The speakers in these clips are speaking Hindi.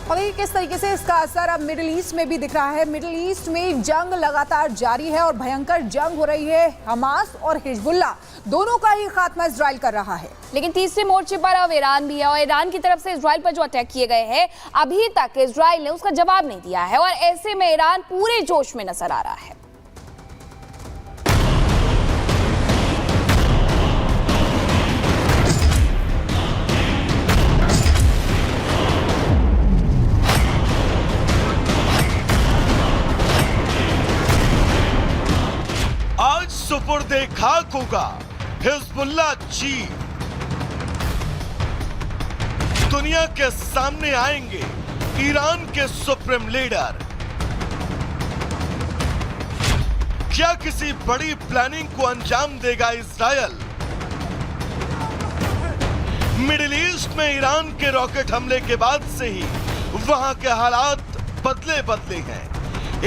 और देखिए किस तरीके से इसका असर अब मिडिल ईस्ट में भी दिख रहा है। मिडिल ईस्ट में जंग लगातार जारी है और भयंकर जंग हो रही है। हमास और हिजबुल्लाह दोनों का ही खात्मा इजराइल कर रहा है। लेकिन तीसरे मोर्चे पर अब ईरान भी है और ईरान की तरफ से इजराइल पर जो अटैक किए गए हैं अभी तक इजराइल ने उसका जवाब नहीं दिया है और ऐसे में ईरान पूरे जोश में नजर आ रहा है। आज सुपुर्दे खाक होगा हिजबुल्लाह चीफ। दुनिया के सामने आएंगे ईरान के सुप्रीम लीडर। क्या किसी बड़ी प्लानिंग को अंजाम देगा इजरायल? मिडिल ईस्ट में ईरान के रॉकेट हमले के बाद से ही वहां के हालात बदले हैं।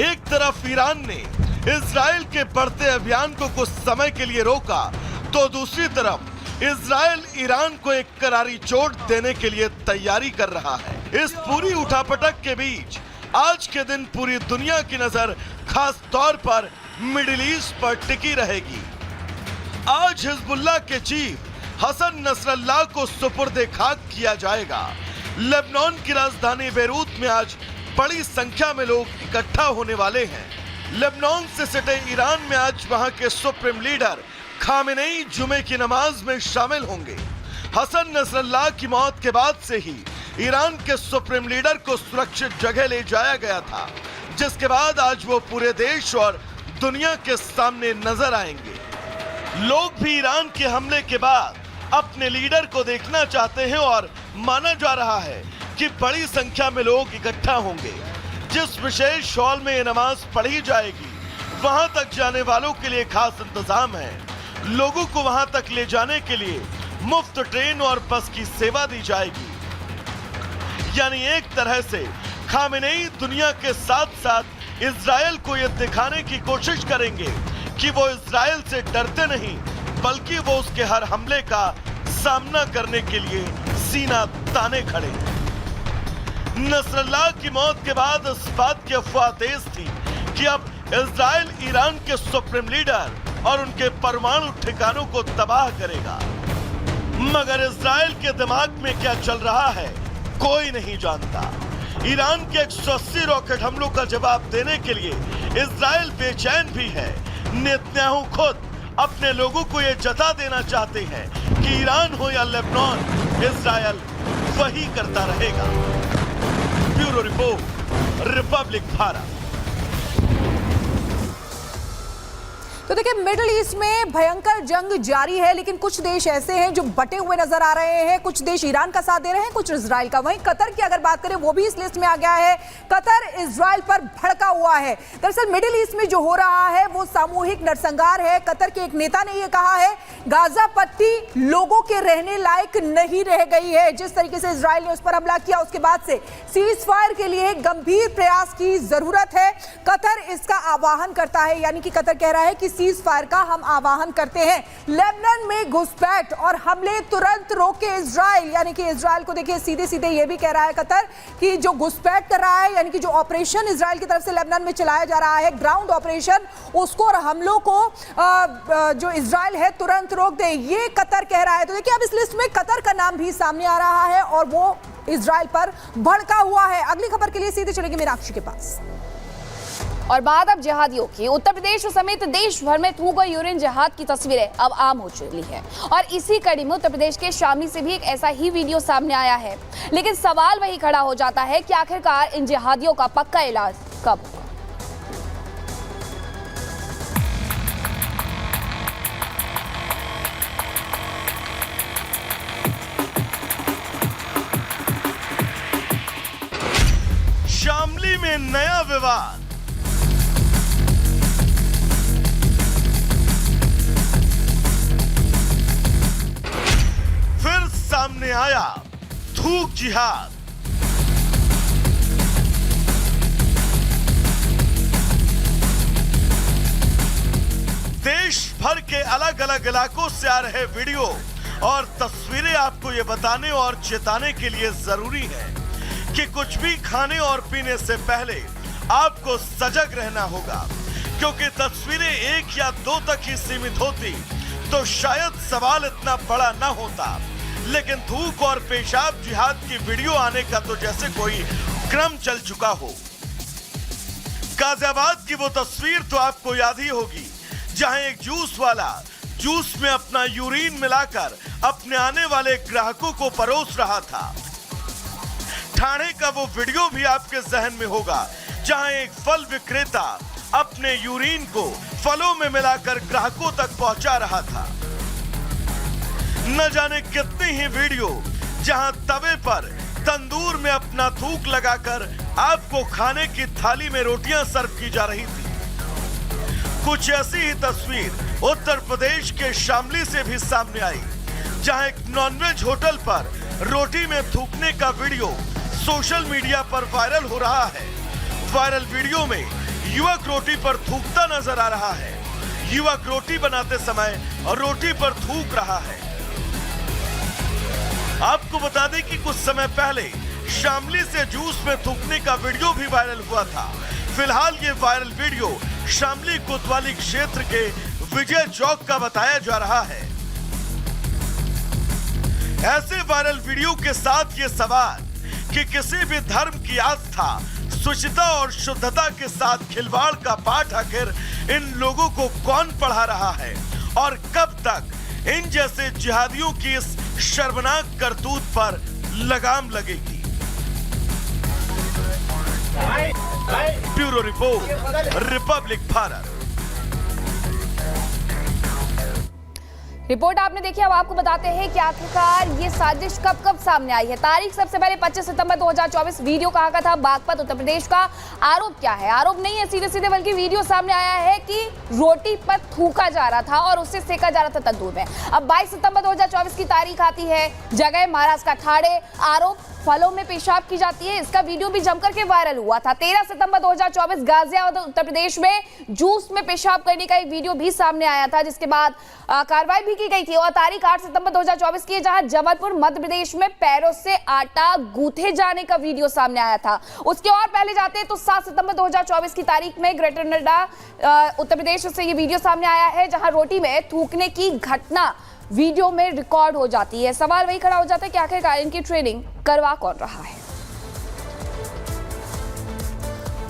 एक तरफ ईरान ने इजरायल के बढ़ते अभियान को कुछ समय के लिए रोका, तो दूसरी तरफ इजरायल ईरान को एक करारी चोट देने के लिए तैयारी कर रहा है। इस पूरी उठापटक के बीच आज के दिन पूरी दुनिया की नजर खास तौर पर मिडिल ईस्ट पर टिकी रहेगी। आज हिजबुल्लाह के चीफ हसन नसरल्लाह को सुपुर्दे खाक किया जाएगा। लेबनान की राजधानी बेरूत में आज बड़ी संख्या में लोग इकट्ठा होने वाले हैं। लेबनान से सटे ईरान में आज वहां के सुप्रीम लीडर खामेनेई जुमे की नमाज में शामिल होंगे। हसन नसरल्लाह की मौत के बाद से ही ईरान के सुप्रीम लीडर को सुरक्षित जगह ले जाया गया था, जिसके बाद आज वो पूरे देश और दुनिया के सामने नजर आएंगे। लोग भी ईरान के हमले के बाद अपने लीडर को देखना चाहते हैं और माना जा रहा है कि बड़ी संख्या में लोग इकट्ठा होंगे। जिस विशेष हॉल में ये नमाज पढ़ी जाएगी वहां तक जाने वालों के लिए खास इंतजाम है। लोगों को वहां तक ले जाने के लिए मुफ्त ट्रेन और बस की सेवा दी जाएगी। यानी एक तरह से खामेनेई दुनिया के साथ साथ इजरायल को यह दिखाने की कोशिश करेंगे कि वो इजरायल से डरते नहीं, बल्कि वो उसके हर हमले का सामना करने के लिए सीना ताने खड़े हैं। नसरल्लाह की मौत के बाद इस बात की अफवाह तेज थी कि अब इजरायल ईरान के सुप्रीम लीडर और उनके परमाणु ठिकानों को तबाह करेगा। मगर इजरायल के दिमाग में क्या चल रहा है कोई नहीं जानता। ईरान के 180 रॉकेट हमलों का जवाब देने के लिए इजरायल बेचैन भी है। नेतन्याहू खुद अपने लोगों को यह जता देना चाहते हैं कि ईरान हो या लेबनान, इजरायल वही करता रहेगा। Bureau report, Republic Bharat. तो देखिए मिडिल ईस्ट में भयंकर जंग जारी है, लेकिन कुछ देश ऐसे हैं जो बटे हुए नजर आ रहे हैं। कुछ देश ईरान का साथ दे रहे हैं, कुछ इजराइल का। वहीं कतर की अगर बात करें वो भी इस लिस्ट में आ गया है। कतर इजराइल पर भड़का हुआ है। दरअसल मिडिल ईस्ट में जो हो रहा है वो सामूहिक नरसंहार है। कतर के एक नेता ने यह कहा है गाजा पट्टी लोगों के रहने लायक नहीं रह गई है। जिस तरीके से इजराइल ने उस पर हमला किया उसके बाद से सीज फायर के लिए गंभीर प्रयास की जरूरत है। कतर इसका आह्वान करता है, यानी कि कतर कह रहा है कि सीज फायर का हम आह्वान करते हैं। लेबनान में घुसपैठ और हमले तुरंत रोके इजराइल, यानी कि इजराइल को देखिए सीधे सीधे ये भी कह रहा है कतर कि जो घुसपैठ कर रहा है, यानी कि जो ऑपरेशन इजराइल की तरफ से लेबनान में चलाया जा रहा है ग्राउंड ऑपरेशन, उसको और हमलों को जो इजराइल है तुरंत रोक दे, ये कतर कह रहा है। तो देखिए अब इस लिस्ट में कतर का नाम भी सामने आ रहा है और वो इजराइल पर भड़का हुआ है। अगली खबर के लिए सीधे चलेंगे मीनाक्षी के पास। और बात अब जिहादियों की। उत्तर प्रदेश समेत देश भर में थूक और यूरिन जिहाद की तस्वीरें अब आम हो चुकी है और इसी कड़ी में उत्तर प्रदेश के शामली से भी एक ऐसा ही वीडियो सामने आया है। लेकिन सवाल वही खड़ा हो जाता है कि आखिरकार इन जिहादियों का पक्का इलाज कब होगा। शामली में नया विवाद। फिर सामने आया थूक जिहाद। देश भर के अलग अलग इलाकों से आ रहे वीडियो और तस्वीरें आपको ये बताने और चेताने के लिए जरूरी है कि कुछ भी खाने और पीने से पहले आपको सजग रहना होगा, क्योंकि तस्वीरें 1 या 2 तक ही सीमित होती तो शायद सवाल इतना बड़ा न होता, लेकिन थूक और पेशाब जिहाद की वीडियो आने का तो जैसे कोई क्रम चल चुका हो। गाजियाबाद की वो तस्वीर तो आपको याद ही होगी, जहां एक जूस वाला जूस में अपना यूरिन मिलाकर अपने आने वाले ग्राहकों को परोस रहा था। ठाणे का वो वीडियो भी आपके जहन में होगा, जहां एक फल विक्रेता अपने यूरिन को फलों में मिलाकर ग्राहकों तक पहुंचा रहा था। न जाने कितने ही वीडियो जहां तवे पर तंदूर में अपना थूक लगाकर आपको खाने की थाली में रोटियां सर्व की जा रही थी। कुछ ऐसी ही तस्वीर उत्तर प्रदेश के शामली से भी सामने आई, जहां एक नॉनवेज होटल पर रोटी में थूकने का वीडियो सोशल मीडिया पर वायरल हो रहा है। वायरल वीडियो में युवक रोटी पर थूकता नजर आ रहा है। युवक रोटी बनाते समय और रोटी पर थूक रहा है। आपको बता दें कि कुछ समय पहले शामली से जूस में थूकने का वीडियो भी वायरल हुआ था। फिलहाल ये वायरल वीडियो शामली कोतवाली क्षेत्र के विजय चौक का बताया जा रहा है। ऐसे वायरल वीडियो के साथ ये सवाल कि किसी भी धर्म की आस्था, शुचिता और शुद्धता के साथ खिलवाड़ का पाठ आखिर इन लोगों को कौन पढ़ा रहा है और कब तक इन जैसे जिहादियों की इस शर्मनाक करतूत पर लगाम लगेगी। Bureau report, Republic Bharat. Report आपने देखी, अब आपको बताते हैं कि आखिरकार ये साजिश कब कब सामने आई है। तारीख सबसे पहले 25 सितंबर 2024, वीडियो कहाँ का था? बागपत, उत्तर प्रदेश का। आरोप क्या है? आरोप नहीं है सीधे सीधे, बल्कि वीडियो सामने आया है कि रोटी पर थूका जा रहा था और उससे सेका जा रहा था तंदूर में। अब 22 सितंबर 2024 की तारीख आती है, जगह महाराष्ट्र का ठाणे। आरोप फलों में पेशाब की जाती है, इसका वीडियो भी जमकर के वायरल हुआ था। 13 सितंबर 2024 गाजियाबाद उत्तर प्रदेश में जूस में पेशाब करने का एक वीडियो भी सामने आया था, जिसके बाद कार्रवाई भी की गई थी। और तारीख 8 सितंबर 2024 की है, जहां जबलपुर मध्य प्रदेश में पैरों से आटा गूंथे जाने का वीडियो सामने आया था। उसके और पहले जाते हैं तो 7 सितंबर 2024 की तारीख में ग्रेटर नोएडा उत्तर प्रदेश से ये वीडियो सामने आया है, जहां रोटी में थूकने की घटना वीडियो में रिकॉर्ड हो जाती है। सवाल वही खड़ा हो जाता है कि आखिरकार इनकी ट्रेनिंग करवा कौन रहा है।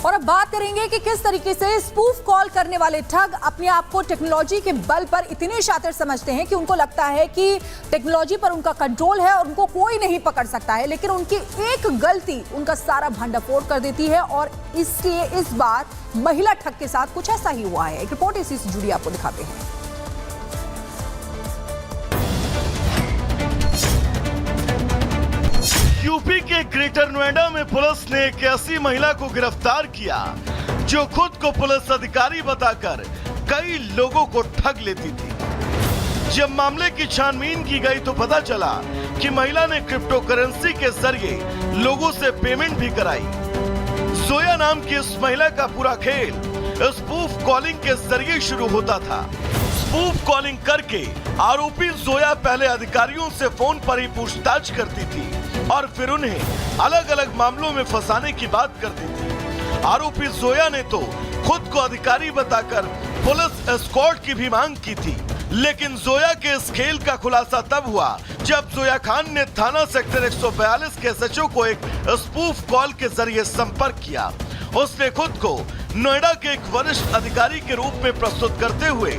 और अब बात करेंगे कि किस तरीके से स्पूफ कॉल करने वाले ठग अपने आप को टेक्नोलॉजी के बल पर इतने शातिर समझते हैं कि उनको लगता है कि टेक्नोलॉजी पर उनका कंट्रोल है और उनको कोई नहीं पकड़ सकता है, लेकिन उनकी एक गलती उनका सारा भंडाफोड़ कर देती है। और इसलिए इस बार महिला ठग के साथ कुछ ऐसा ही हुआ है। एक रिपोर्ट इसी से जुड़ी आपको दिखाते हैं। यूपी के ग्रेटर नोएडा में पुलिस ने एक ऐसी महिला को गिरफ्तार किया जो खुद को पुलिस अधिकारी बताकर कई लोगों को ठग लेती थी। जब मामले की छानबीन की गई तो पता चला कि महिला ने क्रिप्टो करेंसी के जरिए लोगों से पेमेंट भी कराई। जोया नाम की इस महिला का पूरा खेल स्पूफ कॉलिंग के जरिए शुरू होता था। स्पूफ कॉलिंग करके आरोपी जोया पहले अधिकारियों से फोन पर ही पूछताछ करती थी और फिर उन्हें अलग अलग मामलों में फंसाने की बात करती थी। आरोपी जोया ने तो खुद को अधिकारी बताकर पुलिस एस्कॉर्ट की भी मांग की थी, लेकिन जोया के इस खेल का खुलासा तब हुआ जब जोया खान ने थाना सेक्टर 142 के एसएचओ को एक स्पूफ कॉल के जरिए संपर्क किया। उसने खुद को नोएडा के एक वरिष्ठ अधिकारी के रूप में प्रस्तुत करते हुए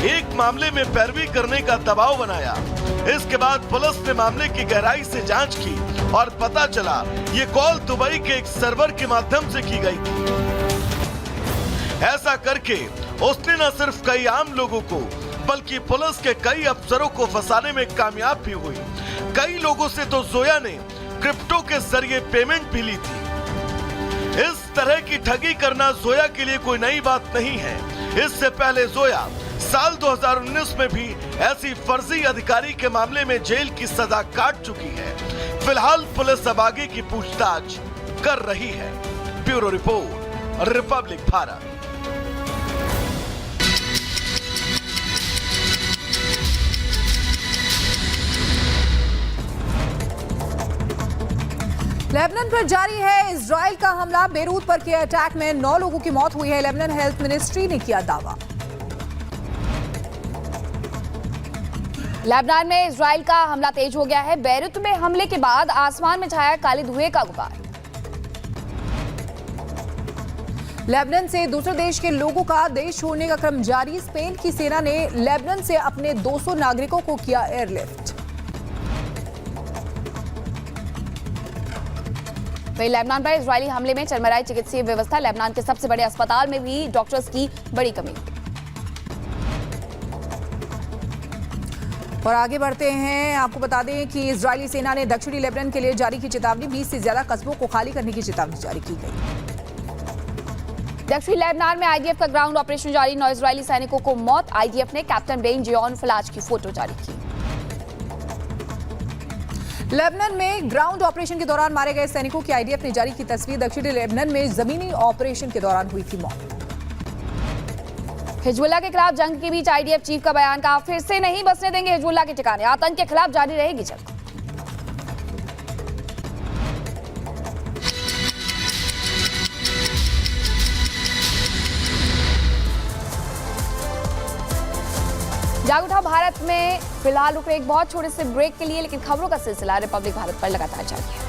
एक मामले में पैरवी करने का दबाव बनाया। इसके बाद पुलिस ने मामले की गहराई से जांच की और पता चला ये कॉल दुबई के एक सर्वर के माध्यम से की गई थी। ऐसा करके उसने न सिर्फ कई आम लोगों को बल्कि पुलिस के कई अफसरों को फंसाने में कामयाब भी हुई। कई लोगों से तो जोया ने क्रिप्टो के जरिए पेमेंट भी ली थी। इस तरह की ठगी करना जोया के लिए कोई नई बात नहीं है। इससे पहले जोया साल 2019 में भी ऐसी फर्जी अधिकारी के मामले में जेल की सजा काट चुकी है। फिलहाल पुलिस अब आगे की पूछताछ कर रही है। Bureau report, Republic Bharat. Lebanon पर जारी है इजराइल का हमला। बेरूत पर किए अटैक में 9 लोगों की मौत हुई है। लेबनान हेल्थ मिनिस्ट्री ने किया दावा। लेबनान में इजराइल का हमला तेज हो गया है। बेरूत में हमले के बाद आसमान में छाया काले धुएं का गुबार। लेबनान से दूसरे देश के लोगों का देश छोड़ने का क्रम जारी। स्पेन की सेना ने लेबनान से अपने 200 नागरिकों को किया एयरलिफ्ट। वहीं लेबनान पर इजरायली हमले में चरमराई चिकित्सीय व्यवस्था। लेबनान के सबसे बड़े अस्पताल में भी डॉक्टर्स की बड़ी कमी। और आगे बढ़ते हैं, आपको बता दें कि इजरायली सेना ने दक्षिणी लेबनान के लिए जारी की चेतावनी। 20 से ज्यादा कस्बों को खाली करने की चेतावनी जारी की गई। दक्षिणी लेबनान में आईडीएफ का ग्राउंड ऑपरेशन जारी। 9 इजरायली सैनिकों को मौत। आईडीएफ ने कैप्टन बेन जियोन फलाज की फोटो जारी की। लेबनान में ग्राउंड ऑपरेशन के दौरान मारे गए सैनिकों की आईडीएफ ने जारी की तस्वीर। दक्षिणी लेबनान में जमीनी ऑपरेशन के दौरान हुई थी मौत। हिजबुल्लाह के खिलाफ जंग के बीच आईडीएफ चीफ का बयान। कहा, फिर से नहीं बसने देंगे हिजबुल्लाह के ठिकाने। आतंक के खिलाफ जारी रहेगी जंग। जाग उठा भारत में फिलहाल रुक रहे एक बहुत छोटे से ब्रेक के लिए, लेकिन खबरों का सिलसिला रिपब्लिक भारत पर लगातार जारी है।